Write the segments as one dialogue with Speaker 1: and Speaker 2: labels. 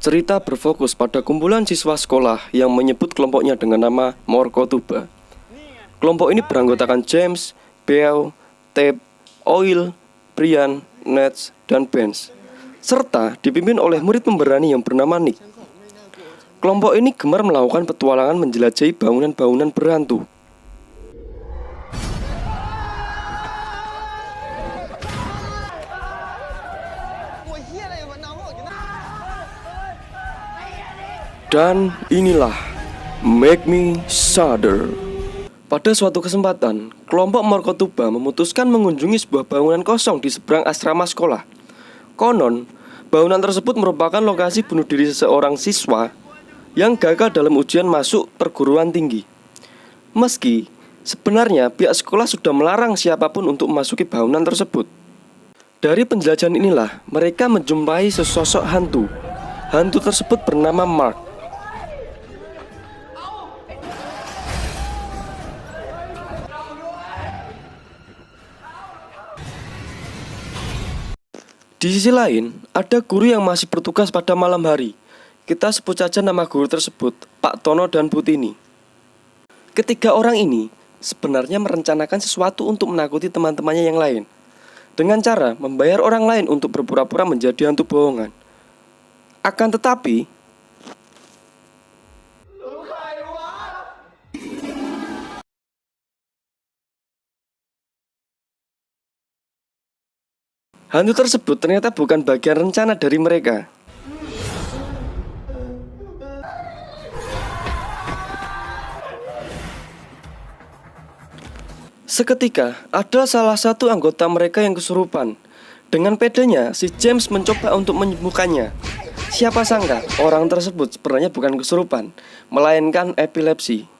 Speaker 1: Cerita berfokus pada kumpulan siswa sekolah yang menyebut kelompoknya dengan nama Morkotuba. Kelompok ini beranggotakan James, Beau, Tab, Oil, Brian, Nets, dan Benz, serta dipimpin oleh murid pemberani yang bernama Nick. Kelompok ini gemar melakukan petualangan menjelajahi bangunan-bangunan berhantu. Dan inilah Make Me Shudder. Pada suatu kesempatan, kelompok Morkotuba memutuskan mengunjungi sebuah bangunan kosong di seberang asrama sekolah. Konon, bangunan tersebut merupakan lokasi bunuh diri seseorang siswa yang gagal dalam ujian masuk perguruan tinggi. Meski sebenarnya pihak sekolah sudah melarang siapapun untuk memasuki bangunan tersebut. Dari penjelajahan inilah mereka menjumpai sesosok hantu. Hantu tersebut bernama Mark. Di sisi lain, ada guru yang masih bertugas pada malam hari. Kita sebut saja nama guru tersebut, Pak Tono dan Bu Tini. Ketiga orang ini sebenarnya merencanakan sesuatu untuk menakuti teman-temannya yang lain, dengan cara membayar orang lain untuk berpura-pura menjadi hantu bohongan. Akan tetapi, hantu tersebut ternyata bukan bagian rencana dari mereka. Seketika, ada salah satu anggota mereka yang kesurupan. Dengan pedenya, si James mencoba untuk menyembuhkannya. Siapa sangka, orang tersebut sebenarnya bukan kesurupan, melainkan epilepsi.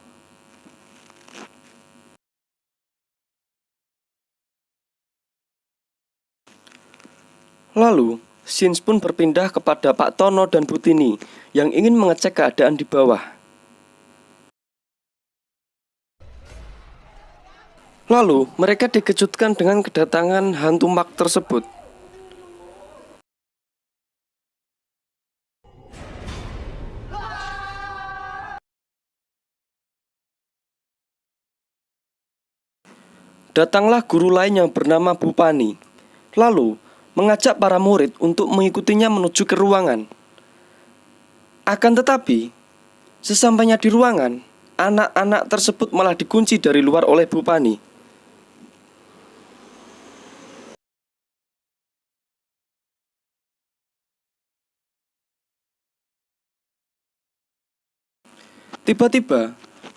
Speaker 1: Lalu, Sins pun berpindah kepada Pak Tono dan Bu Tini yang ingin mengecek keadaan di bawah. Lalu, mereka dikejutkan dengan kedatangan hantu Mark tersebut. Datanglah guru lain yang bernama Bu Pani. Lalu, mengajak para murid untuk mengikutinya menuju ke ruangan. Akan tetapi, sesampainya di ruangan, anak-anak tersebut malah dikunci dari luar oleh Bu Pani. Tiba-tiba,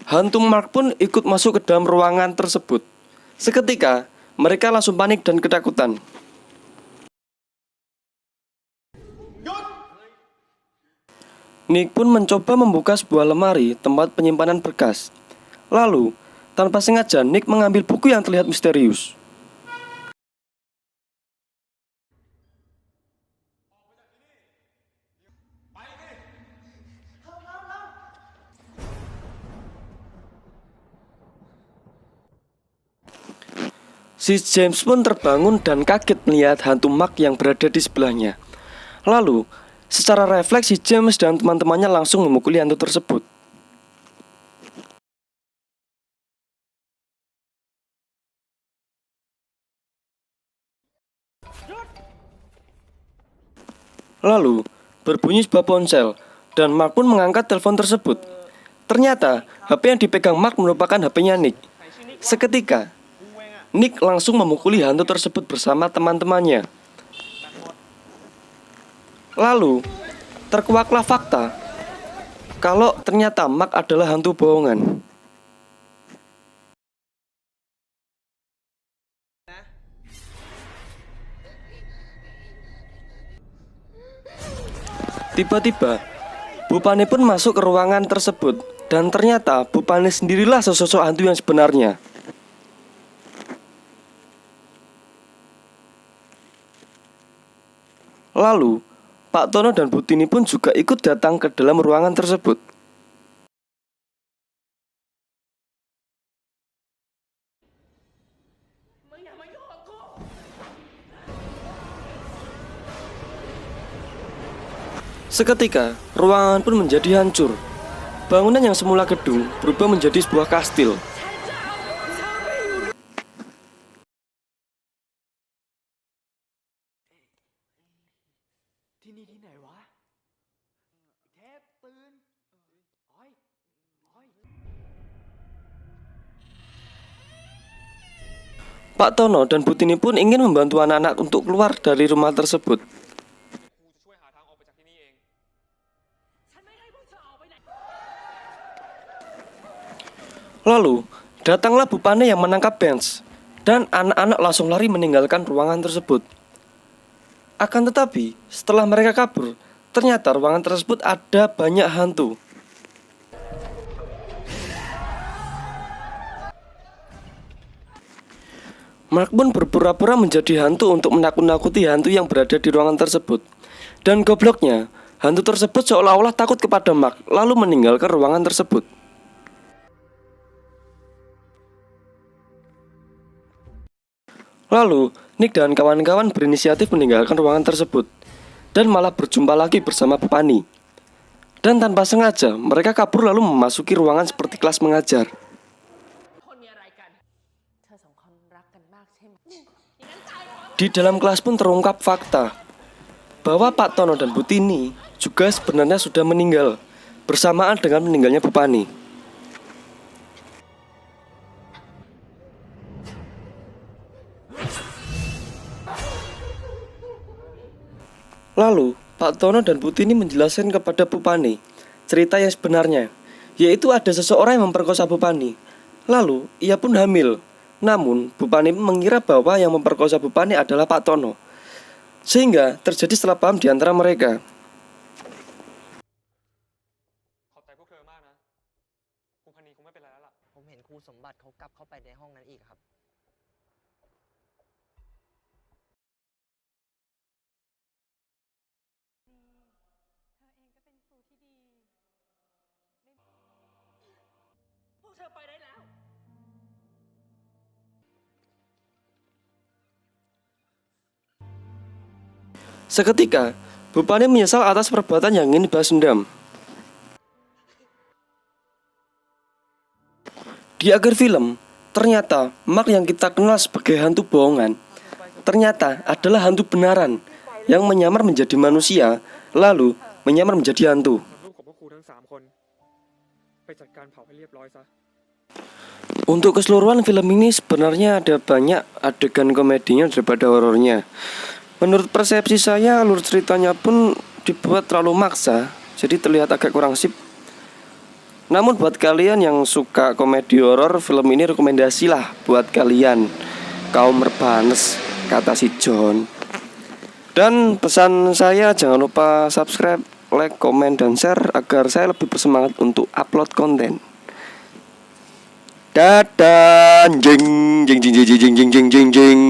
Speaker 1: hantu Mark pun ikut masuk ke dalam ruangan tersebut. Seketika, mereka langsung panik dan ketakutan. Nick pun mencoba membuka sebuah lemari tempat penyimpanan berkas. Lalu, tanpa sengaja Nick mengambil buku yang terlihat misterius. Si James pun terbangun dan kaget melihat hantu Mark yang berada di sebelahnya. Lalu, secara refleks si James dan teman-temannya langsung memukuli hantu tersebut. Lalu, berbunyi sebuah ponsel dan Mark pun mengangkat telepon tersebut. Ternyata, HP yang dipegang Mark merupakan HP-nya Nick. Seketika, Nick langsung memukuli hantu tersebut bersama teman-temannya. Lalu, terkuaklah fakta kalau ternyata Mark adalah hantu bohongan. Tiba-tiba, Bu Pani pun masuk ke ruangan tersebut. Dan ternyata Bu Pani sendirilah sosok hantu yang sebenarnya. Lalu, Pak Tono dan Bu Tini pun juga ikut datang ke dalam ruangan tersebut. Seketika, ruangan pun menjadi hancur. Bangunan yang semula gedung berubah menjadi sebuah kastil. Pak Tono dan Bu Tini pun ingin membantu anak-anak untuk keluar dari rumah tersebut. Lalu, datanglah Bu Pane yang menangkap Benz, dan anak-anak langsung lari meninggalkan ruangan tersebut. Akan tetapi, setelah mereka kabur, ternyata ruangan tersebut ada banyak hantu. Mark pun berpura-pura menjadi hantu untuk menakut-nakuti hantu yang berada di ruangan tersebut. Dan gobloknya, hantu tersebut seolah-olah takut kepada Mark, lalu meninggalkan ruangan tersebut. Lalu, Nick dan kawan-kawan berinisiatif meninggalkan ruangan tersebut dan malah berjumpa lagi bersama Pepani. Dan tanpa sengaja, mereka kabur lalu memasuki ruangan seperti kelas mengajar. Di dalam kelas pun terungkap fakta bahwa Pak Tono dan Bu Tini juga sebenarnya sudah meninggal bersamaan dengan meninggalnya Pepani. Lalu, Pak Tono dan Bu Tini menjelaskan kepada Pupani cerita yang sebenarnya, yaitu ada seseorang yang memperkosa Pupani. Lalu, ia pun hamil. Namun, Pupani mengira bahwa yang memperkosa Pupani adalah Pak Tono, sehingga terjadi salah paham di antara mereka.
Speaker 2: ขอบใจพวกเธอมากนะครูพนีคงไม่เป็นไรแล้วล่ะผมเห็นครูสมบัติเขากลับเข้าไปในห้องนั้นอีกครับ
Speaker 1: Seketika, Pupani menyesal atas perbuatan yang ingin dibalas dendam. Di akhir film, ternyata Mark yang kita kenal sebagai hantu bohongan ternyata adalah hantu benaran yang menyamar menjadi manusia, lalu menyamar menjadi hantu. Untuk keseluruhan film ini sebenarnya ada banyak adegan komedinya daripada horornya. Menurut persepsi saya, alur ceritanya pun dibuat terlalu maksa, jadi terlihat agak kurang sip. Namun buat kalian yang suka komedi horor, film ini rekomendasi lah buat kalian, kaum rebanes, kata si John. Dan pesan saya, jangan lupa subscribe, like, komen, dan share agar saya lebih bersemangat untuk upload konten. Dadah, jeng jeng jeng jeng jeng jeng jeng jeng.